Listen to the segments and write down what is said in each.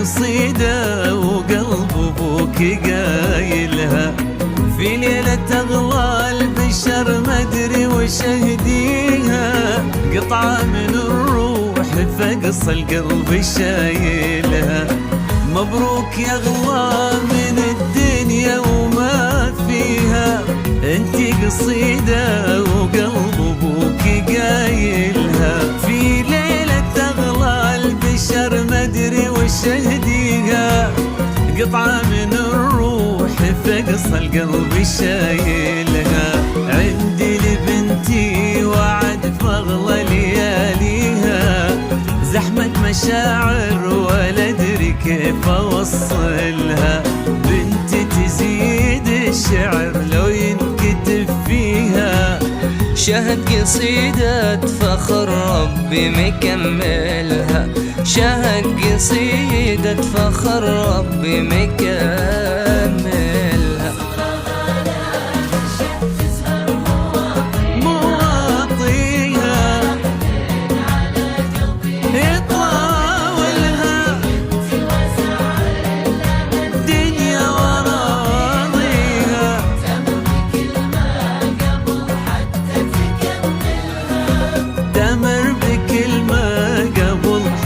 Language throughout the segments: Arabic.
قصيدة وقلب ابوك قايلها، في ليلة اغلى البشر ما ادري وش اهديها، قطعة من الروح فقص القلب شايلها. مبروك يا اغلى من الدنيا وما فيها، انتي قصيدة وقلب ابوك قايلها، في ليلة اغلى البشر ما ادري وش اهديها، قطعة من الروح فقص القلب شايلها. عندي لبنتي وعد فاغلى لياليها، زحمة مشاعر ولا ادري كيف اوصلها، بنتي تزيد الشعر لو ينكتب فيها، شهد قصيدة فخر ربي مكملها، شهد قصيدة فخر ربي مكملها.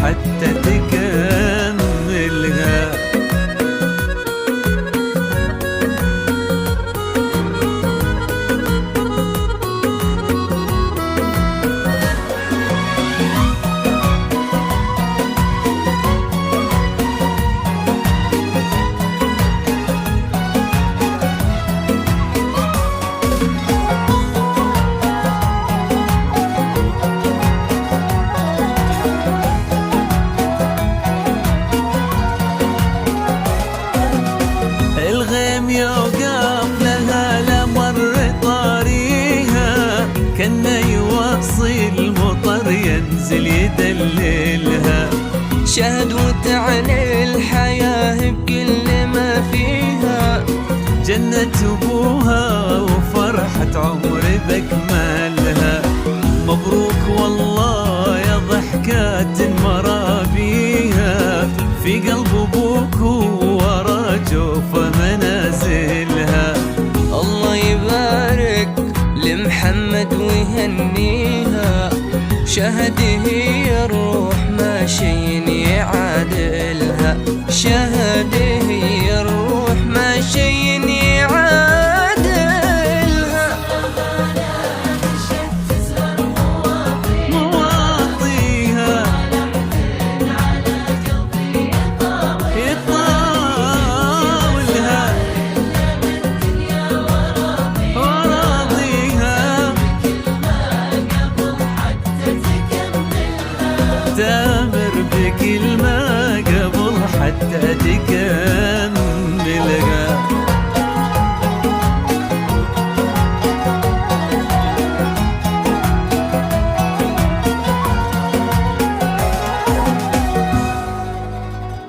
حتى تكملها. يوقف لها لمر طاريها، كأنه يواصل مطر ينزل يدللها، شهد وتعني الحياة بكل ما فيها، جنة ابوها وفرحة عمر بكملها. مبروك والله يا ضحكات مرابيها، في قلب ابوك ورا جوف منازلها. الله يبارك لمحمد ويهنيها، شهد هي الروح ما شي يعادلها.